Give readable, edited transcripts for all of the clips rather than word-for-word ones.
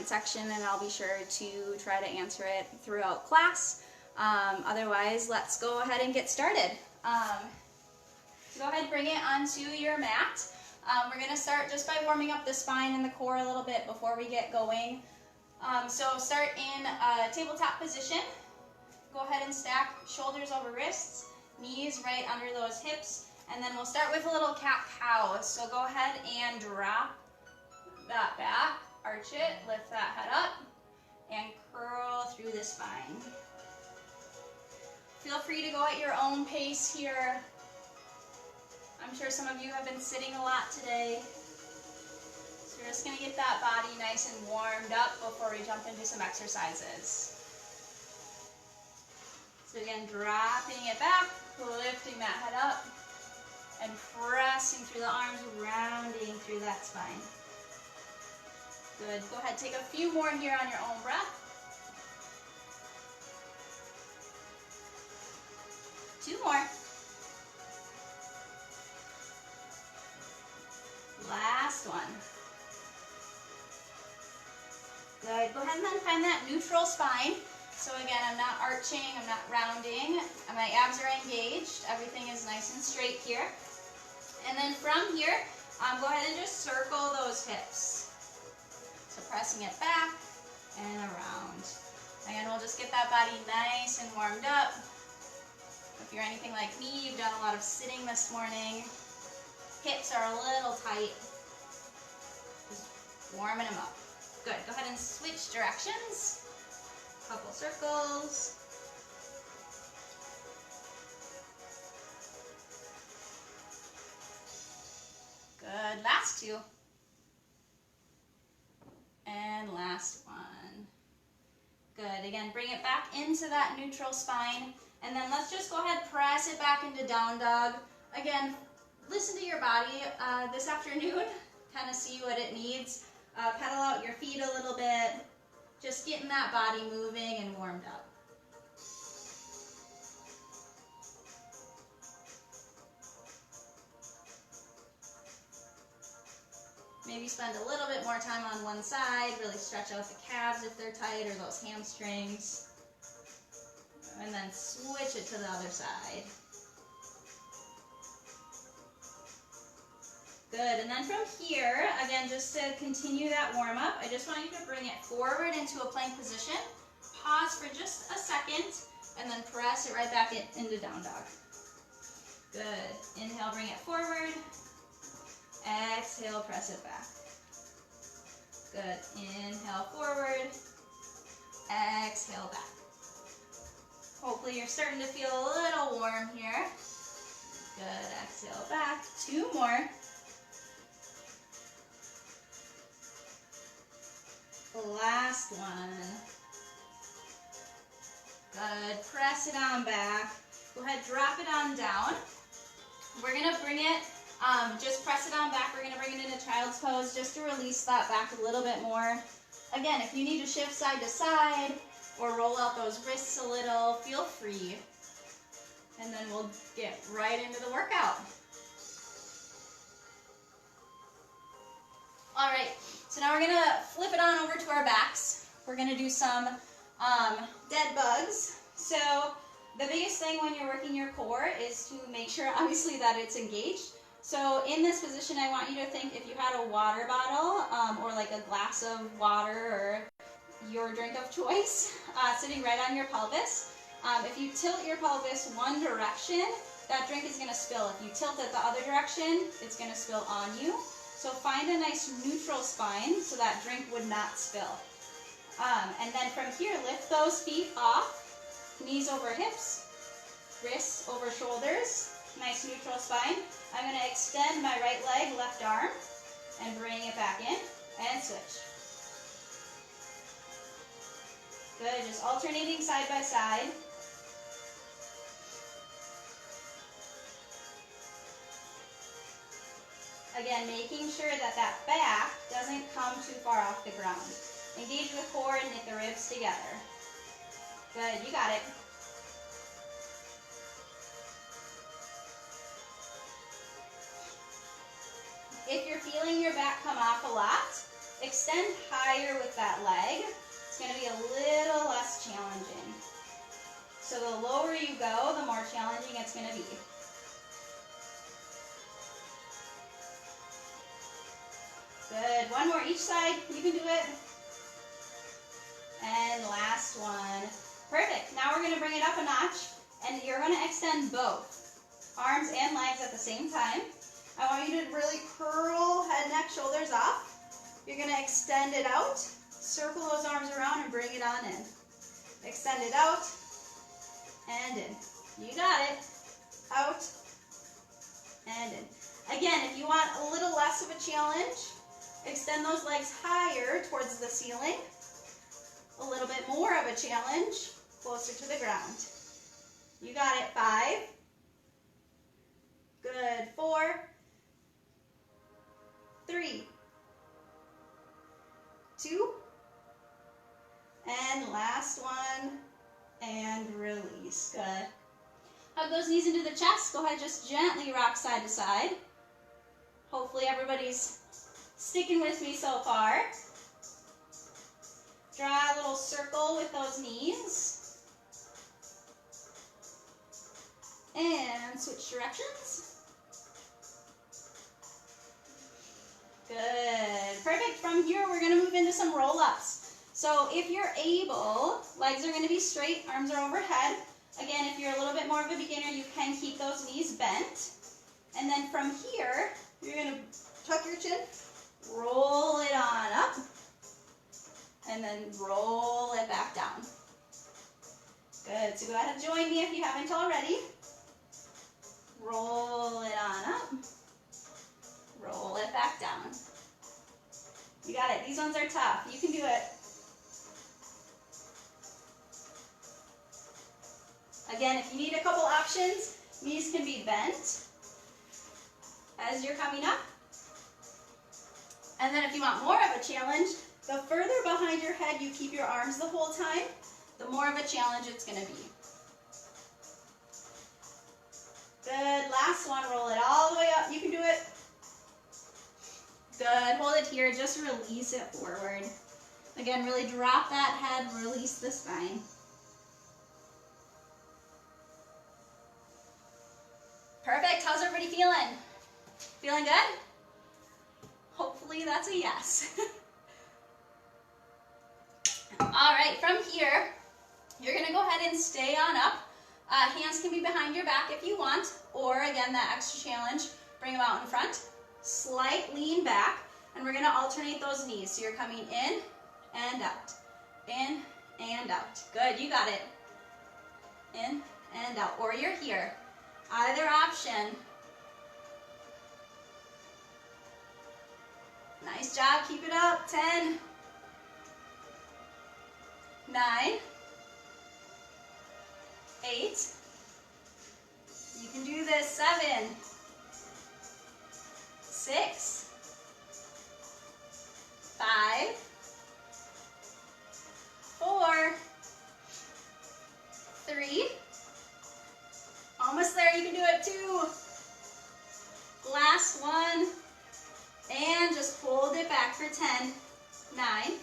section, and I'll be sure to try to answer it throughout class. Otherwise, let's go ahead and get started. So go ahead and bring it onto your mat. We're going to start just by warming up the spine and the core a little bit before we get going. So start in a tabletop position. Go ahead and stack shoulders over wrists, knees right under those hips, and then we'll start with a little cat-cow. So go ahead and drop that back, arch it, lift that head up, and curl through the spine. Feel free to go at your own pace here. I'm sure some of you have been sitting a lot today. So we're just going to get that body nice and warmed up before we jump into some exercises. So again, dropping it back, lifting that head up, and pressing through the arms, rounding through that spine. Good. Go ahead, take a few more here on your own breath. 2 more. Last one. Good. Go ahead and then find that neutral spine. So again, I'm not arching, I'm not rounding. My abs are engaged. Everything is nice and straight here. And then from here, go ahead and just circle those hips. So pressing it back and around. Again, we'll just get that body nice and warmed up. If you're anything like me, you've done a lot of sitting this morning. Hips are a little tight. Just warming them up. Good. Go ahead and switch directions. Couple circles. Good. Last 2. And last one. Good. Again, bring it back into that neutral spine. And then let's just go ahead, press it back into down dog. Again, listen to your body this afternoon. Kind of see what it needs. Pedal out your feet a little bit. Just getting that body moving and warmed up. Maybe spend a little bit more time on one side, really stretch out the calves if they're tight, or those hamstrings. And then switch it to the other side. Good, and then from here, again, just to continue that warm up, I just want you to bring it forward into a plank position. Pause for just a second, and then press it right back into down dog. Good. Inhale, bring it forward. Exhale, press it back. Good. Inhale, forward. Exhale, back. Hopefully you're starting to feel a little warm here. Good. Exhale, back. 2 more. Last one. Good. Press it on back. Go ahead, drop it on down. We're going to bring it, just press it on back. We're going to bring it into child's pose just to release that back a little bit more. Again, if you need to shift side to side or roll out those wrists a little, feel free. And then we'll get right into the workout. All right. So now we're going to flip it on over to our backs. We're going to do some dead bugs. So the biggest thing when you're working your core is to make sure, obviously, that it's engaged. So in this position, I want you to think if you had a water bottle or like a glass of water or your drink of choice sitting right on your pelvis. If you tilt your pelvis one direction, that drink is going to spill. If you tilt it the other direction, it's going to spill on you. So find a nice neutral spine so that drink would not spill. And then from here, lift those feet off, knees over hips, wrists over shoulders, nice neutral spine. I'm going to extend my right leg, left arm, and bring it back in, and switch. Good, just alternating side by side. Again, making sure that that back doesn't come too far off the ground. Engage the core and knit the ribs together. Good, you got it. If you're feeling your back come off a lot, extend higher with that leg. It's going to be a little less challenging. So the lower you go, the more challenging it's going to be. Good. One more each side. You can do it. And last one. Perfect. Now we're going to bring it up a notch, and you're going to extend both arms and legs at the same time. I want you to really curl head, neck, shoulders off. You're going to extend it out, circle those arms around, and bring it on in. Extend it out and in. You got it. Out and in. Again, if you want a little less of a challenge, extend those legs higher towards the ceiling. A little bit more of a challenge, closer to the ground. You got it. 5. Good. 4. 3. 2. And last one. And release. Good. Hug those knees into the chest. Go ahead, just gently rock side to side. Hopefully everybody's sticking with me so far. Draw a little circle with those knees. And switch directions. Good. Perfect. From here, we're going to move into some roll-ups. So if you're able, legs are going to be straight, arms are overhead. Again, if you're a little bit more of a beginner, you can keep those knees bent. And then from here, you're going to tuck your chin, roll it on up, and then roll it back down. Good. So go ahead and join me if you haven't already. Roll it on up. Roll it back down. You got it. These ones are tough. You can do it. Again, if you need a couple options, knees can be bent as you're coming up. And then if you want more of a challenge, the further behind your head you keep your arms the whole time, the more of a challenge it's going to be. Good. Last one. Roll it all the way up. You can do it. Good. Hold it here. Just release it forward. Again, really drop that head. Release the spine. Perfect. How's everybody feeling? Feeling good? Hopefully that's a yes. All right. From here, you're going to go ahead and stay on up. Hands can be behind your back if you want, or again, that extra challenge, bring them out in front. Slight lean back, and we're going to alternate those knees. So you're coming in and out, in and out. Good, you got it. In and out, or you're here. Either option. Nice job, keep it up. 10, 9, 8. You can do this. 7, 6, 5, 4, 3. Almost there. You can do it. 2. Last one. And just hold it back for 10, 9,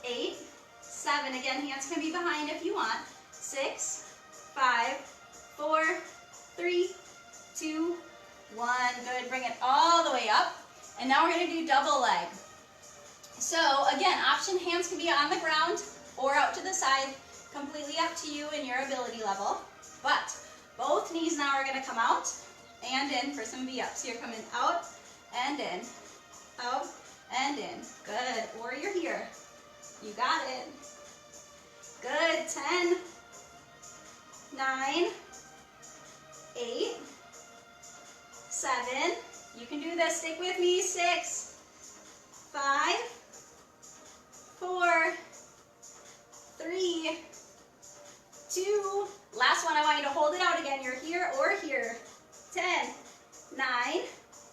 8, 7. Again, hands can be behind if you want. 6, 5, 4, 3, 2, 1. Good. Bring it all the way up. And now we're going to do double leg. So again, option hands can be on the ground or out to the side. Completely up to you and your ability level. But both knees now are going to come out and in for some V-ups. So you're coming out and in. Out and in. Good. Or you're here. You got it. Good. 10, 9, 8, 7. You can do this. Stick with me. 6, 5, 4, 3, 2. Last one. I want you to hold it out again. You're here or here. 10, 9,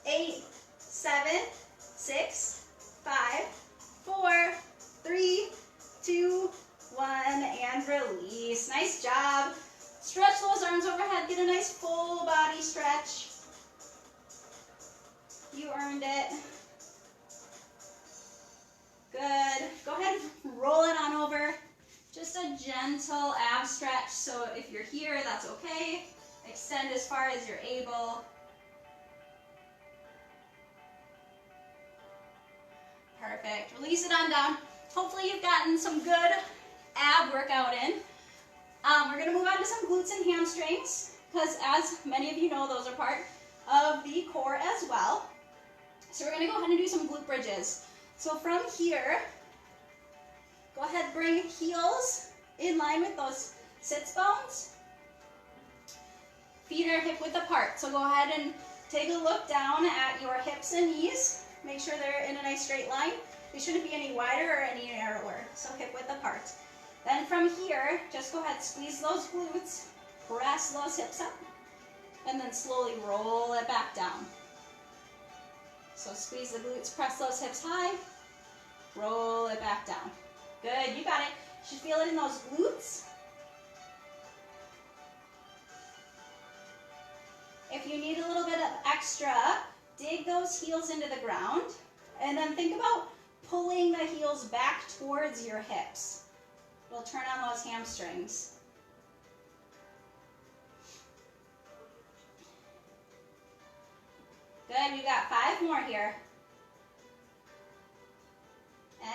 8, 7, 6, 5, 4, 3, 2, 1, and release. Nice job. Stretch those arms overhead. Get a nice full body stretch. You earned it. Good. Go ahead, roll it on over. Just a gentle ab stretch. So if you're here, that's okay. Extend as far as you're able. Perfect. Release it on down. Hopefully you've gotten some good ab workout in. We're going to move on to some glutes and hamstrings, because as many of you know, those are part of the core as well. So we're going to go ahead and do some glute bridges. So from here, go ahead, bring heels in line with those sits bones. Feet are hip width apart. So go ahead and take a look down at your hips and knees. Make sure they're in a nice straight line. They shouldn't be any wider or any narrower. So hip width apart. Then from here, just go ahead, squeeze those glutes, press those hips up, and then slowly roll it back down. So squeeze the glutes, press those hips high, roll it back down. Good, you got it. You should feel it in those glutes. If you need a little bit of extra, dig those heels into the ground, and then think about pulling the heels back towards your hips. It'll turn on those hamstrings. Good, you got 5 more here.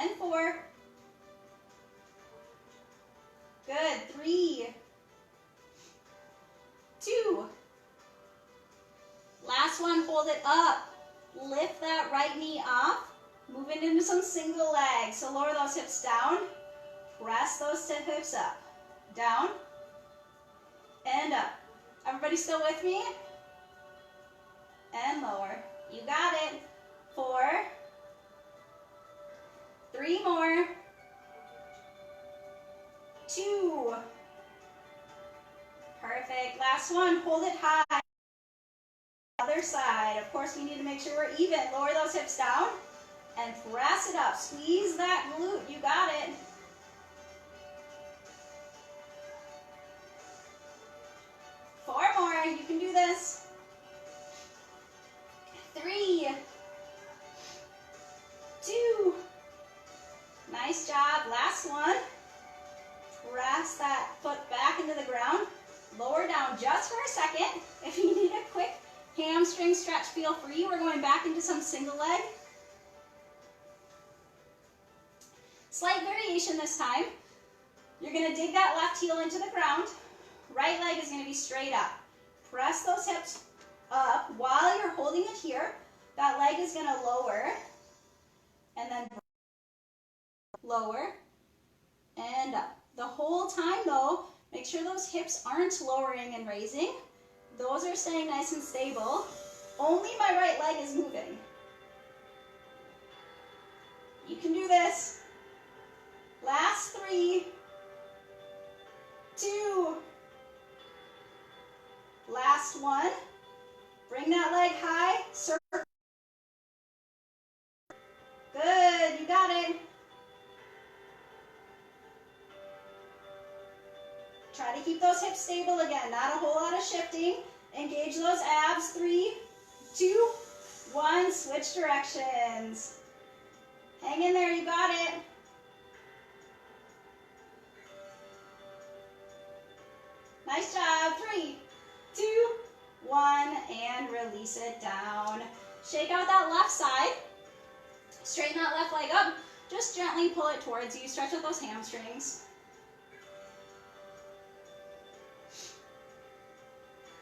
And 4. Good, 3, 2. Last one, hold it up. Lift that right knee up. Moving into some single legs. So lower those hips down. Press those hips up. Down. And up. Everybody still with me? And lower. You got it. 4. 3 more. 2. Perfect. Last one. Hold it high. Other side. Of course, we need to make sure we're even. Lower those hips down and press it up. Squeeze that glute. You got it. 4 more. You can do this. 3, 2. Nice job. Last one. Press that foot back into the ground. Lower down just for a second. If you need a quick hamstring stretch, feel free. We're going back into some single leg. Slight variation this time. You're going to dig that left heel into the ground. Right leg is going to be straight up. Press those hips up while you're holding it here. That leg is going to lower and then lower and up. The whole time though, make sure those hips aren't lowering and raising. Those are staying nice and stable. Only my right leg is moving. You can do this. Last 3, 2, last 1. Bring that leg high, circle. Good, you got it. Try to keep those hips stable again, not a whole lot of shifting. Engage those abs. 3, 2, 1, switch directions. Hang in there, you got it. Nice job. 3, 2, 1, and release it down. Shake out that left side. Straighten that left leg up. Just gently pull it towards you. Stretch out those hamstrings.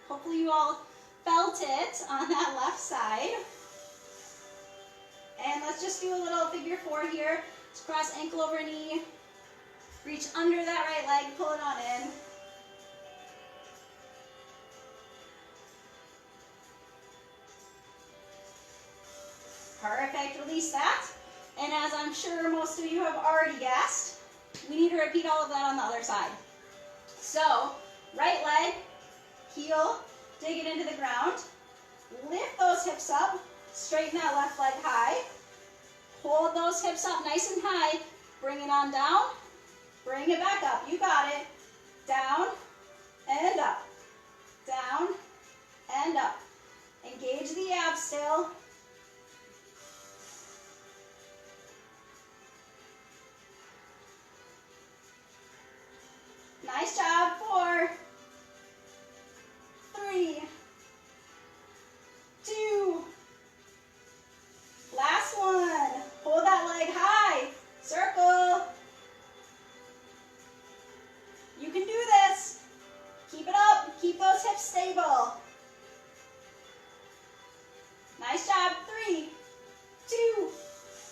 Hopefully you all felt it on that left side. And let's just do a little figure 4 here. Just cross ankle over knee. Reach under that right leg, pull it on in. Perfect, release that. And as I'm sure most of you have already guessed, we need to repeat all of that on the other side. So, right leg, heel, dig it into the ground. Lift those hips up, straighten that left leg high. Hold those hips up nice and high. Bring it on down, bring it back up. You got it. Down and up, down and up. Engage the abs still. Nice job. 4, 3, 2. Last one. Hold that leg high. Circle. You can do this. Keep it up. Keep those hips stable. Nice job. 3, 2,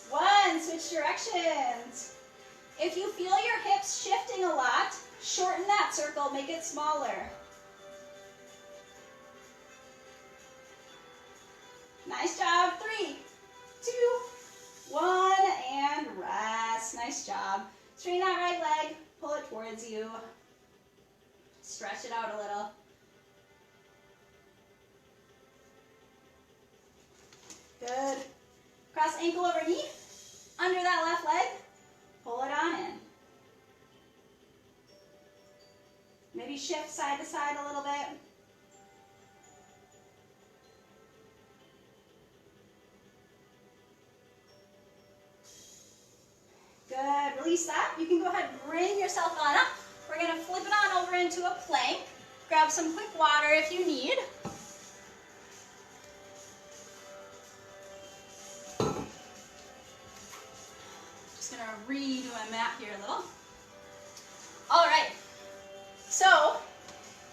1. Switch directions. If you feel your hips shifting a lot, shorten that circle. Make it smaller. Nice job. 3, 2, 1, and rest. Nice job. Straighten that right leg. Pull it towards you. Stretch it out a little. Good. Cross ankle over knee. Under that left leg. Pull it on in. Maybe shift side to side a little bit. Good. Release that. You can go ahead and bring yourself on up. We're going to flip it on over into a plank. Grab some quick water if you need. Just going to redo my mat here a little. All right. So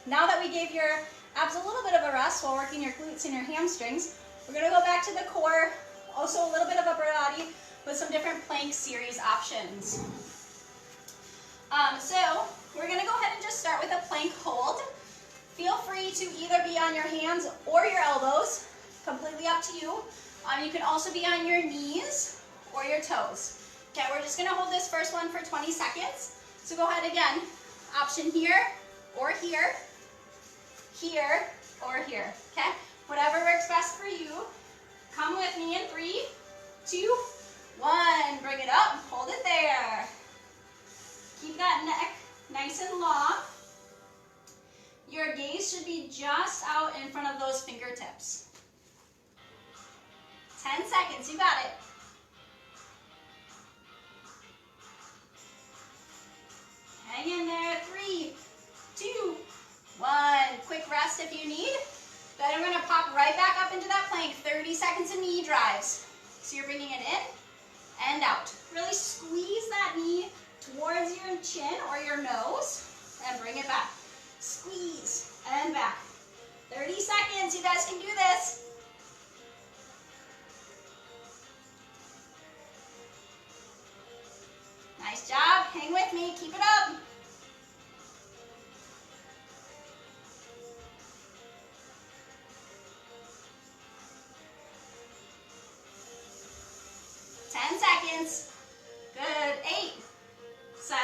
now that we gave your abs a little bit of a rest while working your glutes and your hamstrings, we're going to go back to the core, also a little bit of upper body with some different plank series options. So we're going to go ahead and just start with a plank hold. Feel free to either be on your hands or your elbows, completely up to you. You can also be on your knees or your toes. Okay, we're just going to hold this first one for 20 seconds. So go ahead again, option here or here, here or here, okay? Whatever works best for you. Come with me in 3, 2, 1. Bring it up, hold it there. Keep that neck nice and long. Your gaze should be just out in front of those fingertips. 10 seconds, you got it. Hang in there, 3, 2, 1. Quick rest if you need. Then we're going to pop right back up into that plank. 30 seconds of knee drives. So you're bringing it in and out. Really squeeze that knee towards your chin or your nose and bring it back. Squeeze and back. 30 seconds. You guys can do this. Nice job. Hang with me. Keep it up. Good. 8, 7,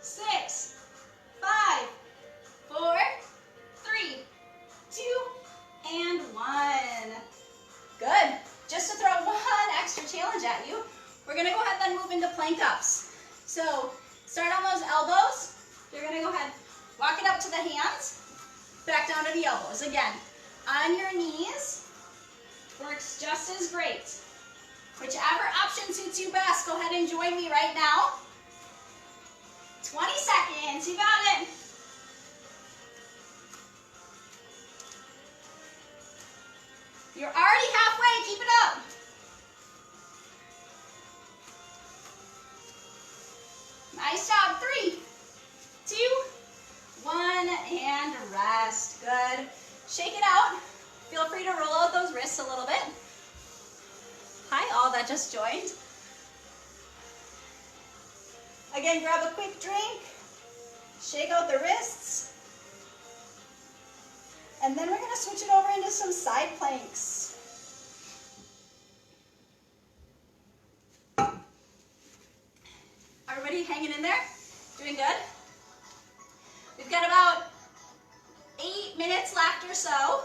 6, 5, 4, 3, 2, and 1. Good. Just to throw one extra challenge at you, we're going to go ahead and move into plank ups. So start on those elbows. You're going to go ahead, walk it up to the hands, back down to the elbows. Again, on your knees, works just as great. Whichever option suits you best, go ahead and join me right now. 20 seconds, you got it. You're already halfway, keep it up. Nice job, 3, 2, 1, and rest. Good. Shake it out. Feel free to roll out those wrists a little bit. Hi, all that just joined. Again, grab a quick drink, shake out the wrists, and then we're going to switch it over into some side planks. Everybody hanging in there? Doing good? We've got about 8 minutes left or so.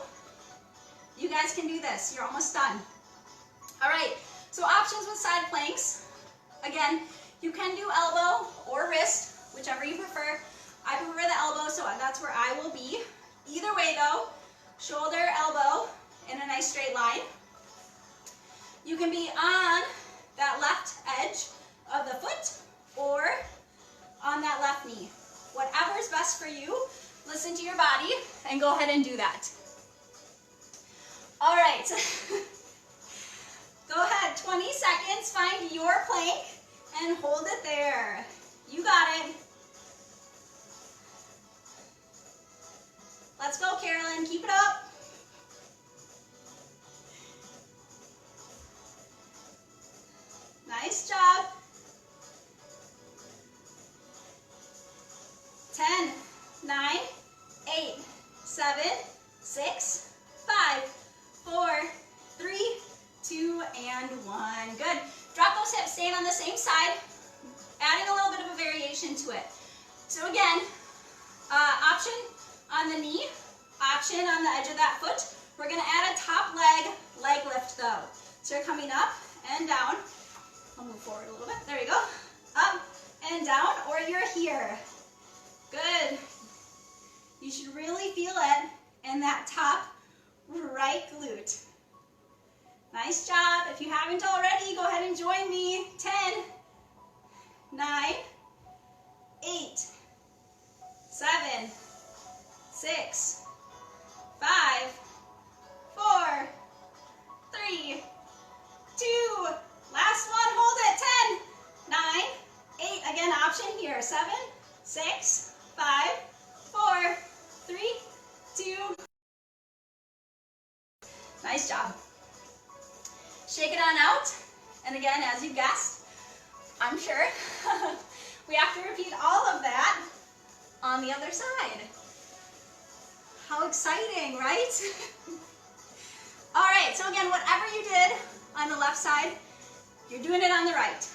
You guys can do this. You're almost done. All right, so options with side planks. Again, you can do elbow or wrist, whichever you prefer. I prefer the elbow, so that's where I will be. Either way though, shoulder, elbow in a nice straight line. You can be on that left edge of the foot or on that left knee. Whatever best for you. Listen to your body and go ahead and do that. All right. Go ahead, 20 seconds, find your plank and hold it there. You got it. Let's go, Carolyn, keep it up. Nice job. 10, 9, 8, 7, 6, 5, 4, 3, 2, and 1. Good. Drop those hips, staying on the same side, adding a little bit of a variation to it. So again, option on the knee, option on the edge of that foot. We're going to add a top leg lift though. So you're coming up and down. I'll move forward a little bit. There you go. Up and down, or you're here. Good. You should really feel it in that top right glute. Nice job. If you haven't already, go ahead and join me. 10, 9, 8, 7, 6, 5, 4, 3, 2, last one, hold it. 10, 9, 8, again, option here. 7, 6, 5, 4, 3, 2. Nice job. Shake it on out. And again, as you guessed, I'm sure, we have to repeat all of that on the other side. How exciting, right? All right, so again, whatever you did on the left side, you're doing it on the right.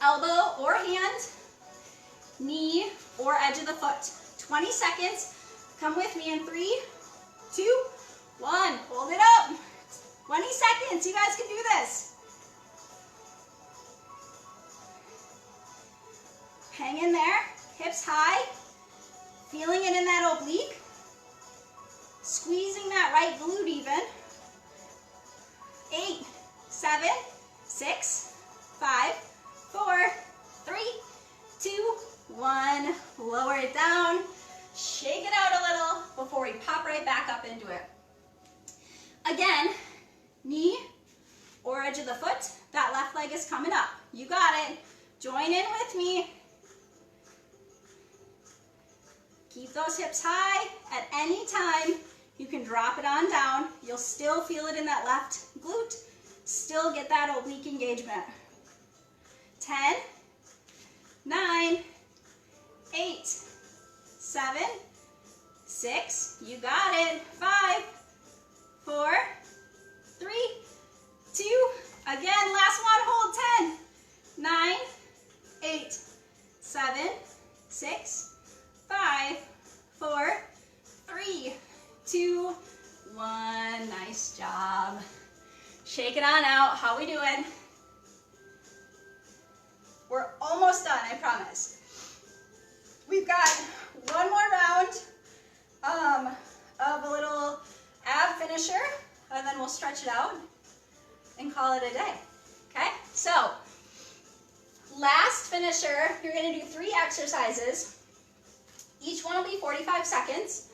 Elbow or hand, knee or edge of the foot. 20 seconds. Come with me in 3, 2, 1. Hold it up. 20 seconds. You guys can do this. Hang in there. Hips high. Feeling it in that oblique. Squeezing that right glute even. 8, 7, 6, 5, 4, 3, 2, 1. Lower it down. Shake it out a little before we pop right back up into it. Again, knee or edge of the foot. That left leg is coming up. You got it. Join in with me. Keep those hips high. At any time, you can drop it on down. You'll still feel it in that left glute. Still get that oblique engagement. 10, 9, 8, 7, 6, you got it. 5, 4, 3, 2, again, last one, hold. 10, 9, 8, 7, 6, 5, 4, 3, 2, 1. Nice job. Shake it on out. How we doing? We're almost done, I promise. We've got one more round of a little ab finisher, and then we'll stretch it out and call it a day. Okay? So, last finisher, you're going to do 3 exercises. Each one will be 45 seconds.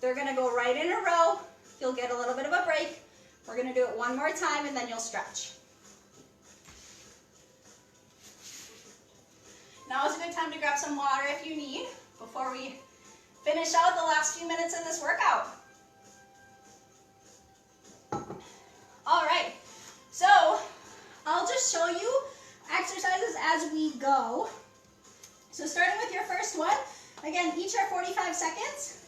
They're going to go right in a row. You'll get a little bit of a break. We're going to do it one more time, and then you'll stretch. Now is a good time to grab some water if you need before we finish out the last few minutes of this workout. All right, so I'll just show you exercises as we go. So starting with your first one, again, each are 45 seconds.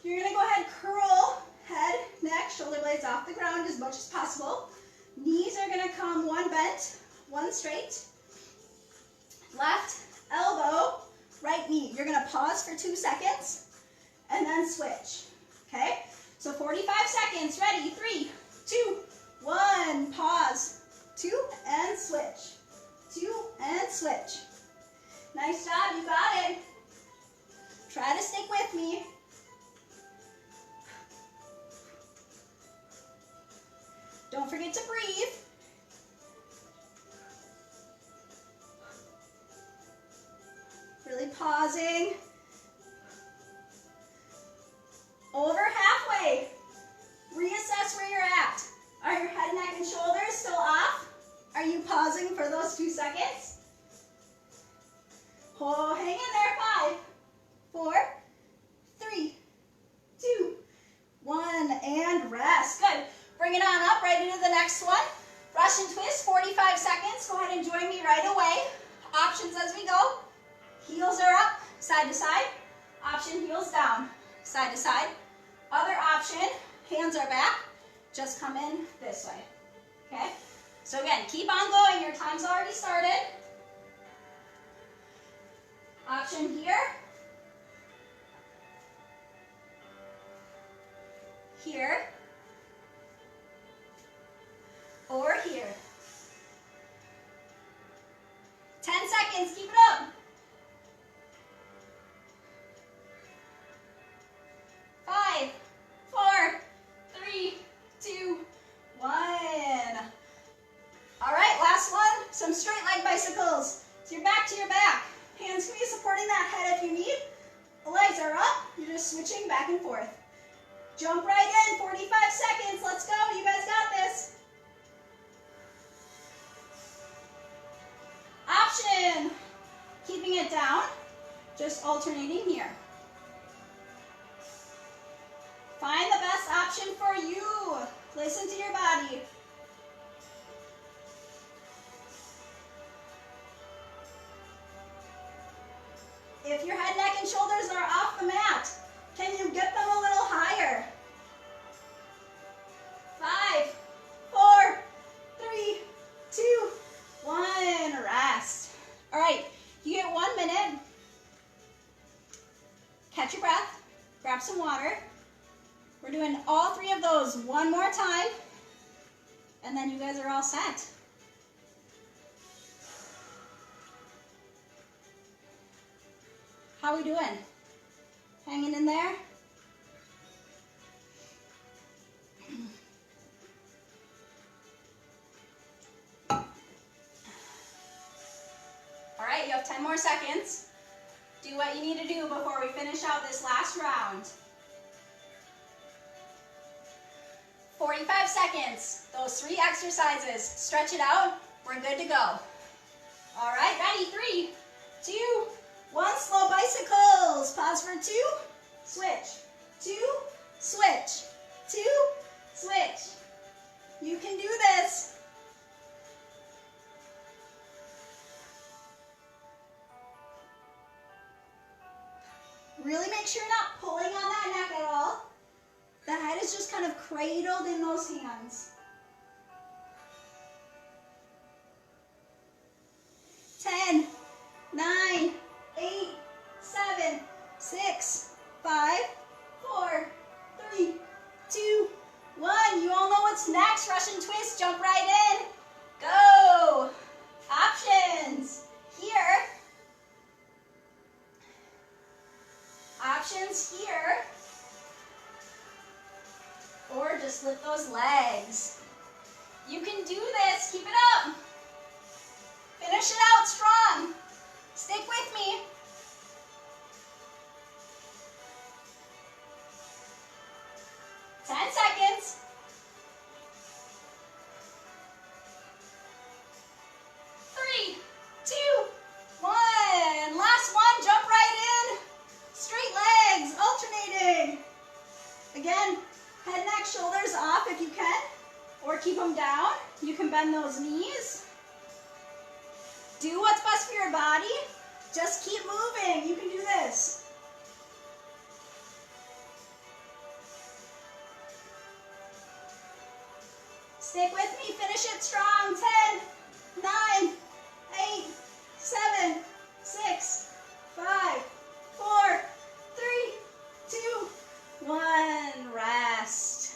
You're gonna go ahead, curl head, neck, shoulder blades off the ground as much as possible. Knees are gonna come one bent, one straight. Left elbow, right knee. You're gonna pause for 2 seconds and then switch, okay? So 45 seconds, ready, 3, 2, 1, pause, 2, and switch, 2, and switch. Nice job, you got it. Try to stick with me. Don't forget to breathe. Really pausing? Over halfway. Reassess where you're at. Are your head, neck, and shoulders still off? Are you pausing for those 2 seconds? Oh, hang in there. 5, 4, 3, 2, 1, and rest. Good. Bring it on up right into the next one. Russian twist, 45 seconds. Go ahead and join me right away. Options as we go. Heels are up, side to side. Option, heels down, side to side. Other option, hands are back. Just come in this way. Okay? So again, keep on going. Your time's already started. Option here. Here. Or here. 10 seconds. Keep it up. 5, 4, 3, 2, 1. All right, last one. Some straight leg bicycles. So you're back to your back. Hands can be supporting that head if you need. The legs are up. You're just switching back and forth. Jump right in. 45 seconds. Let's go. You guys got this. Option. Keeping it down. Just alternating here. Find the best option for you. Listen to your body. If your head, neck, and shoulders are off the mat, can you get them a little higher? 5, 4, 3, 2, 1. Rest. All right, you get 1 minute. Catch your breath. Grab some water. We're doing all 3 of those one more time, and then you guys are all set. How we doing? Hanging in there? All right, you have 10 more seconds. Do what you need to do before we finish out this last round. 45 seconds. Those 3 exercises. Stretch it out. We're good to go. All right, ready? 3, 2, 1. Slow bicycles. Pause for 2. Switch. 2. Switch. 2. Switch. You can do this. Really make sure you're not pulling on that neck at all. The head is just kind of cradled in those hands. 10, 9, 8, 7, 6, 5, 4, 3, 2, 1. You all know what's next. Russian twist. Jump right in. Go. Options. Here. Options here. Or just lift those legs. You can do this. Keep it up. Finish it out strong. Stick with me. Ten seconds. 3, 2, 1. Last one. Jump right in. Straight legs. Alternating. Again, head, neck, shoulders off if you can. Or keep them down. You can bend those knees. Do what's best for your body. Just keep moving. You can do this. Stick with me. Finish it strong. 10, 9, 8, 7, 6, 5, 4, 3, 2, 1. Rest.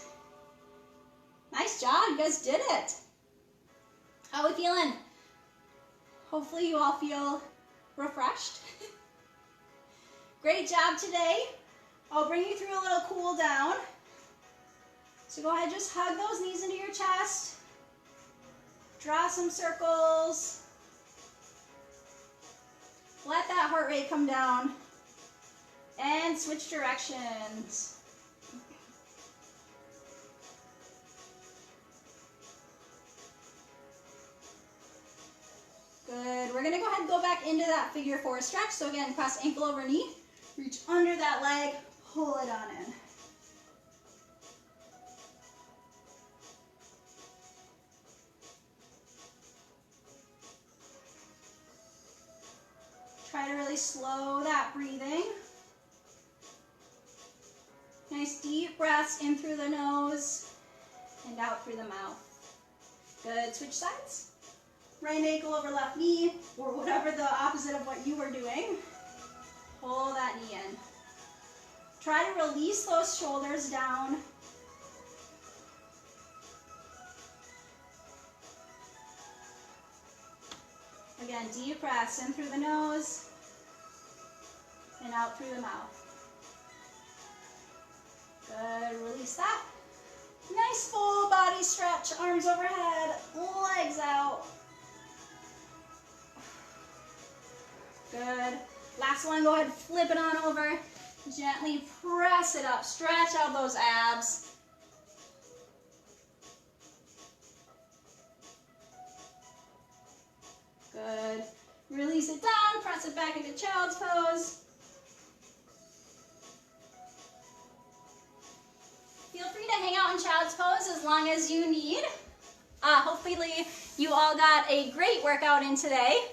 Nice job. You guys did it. How are we feeling? Hopefully you all feel refreshed. Great job today. I'll bring you through a little cool down. So go ahead, just hug those knees into your chest. Draw some circles. Let that that heart rate come down. And switch directions. Good. We're going to go ahead and go back into that figure 4 stretch. So again, cross ankle over knee, reach under that leg, pull it on in. Try to really slow that breathing. Nice deep breaths in through the nose and out through the mouth. Good. Switch sides. Right ankle over left knee, or whatever the opposite of what you were doing. Pull that knee in. Try to release those shoulders down. Again, deep breaths in through the nose and out through the mouth. Good, release that. Nice full body stretch, arms overhead, legs out. Good. Last one, go ahead and flip it on over. Gently press it up, stretch out those abs. Good. Release it down, press it back into child's pose. Feel free to hang out in child's pose as long as you need. Hopefully you all got a great workout in today.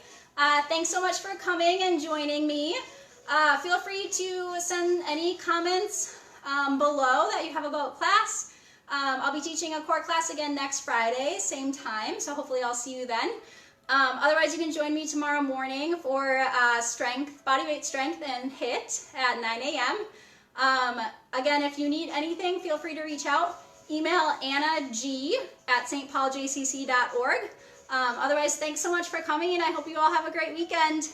Thanks so much for coming and joining me. Feel free to send any comments below that you have about class. I'll be teaching a core class again next Friday, same time, so hopefully I'll see you then. Otherwise, you can join me tomorrow morning for body weight strength and HIIT at 9 a.m. Again, if you need anything, feel free to reach out. Email annag@stpauljcc.org. Otherwise, thanks so much for coming, and I hope you all have a great weekend.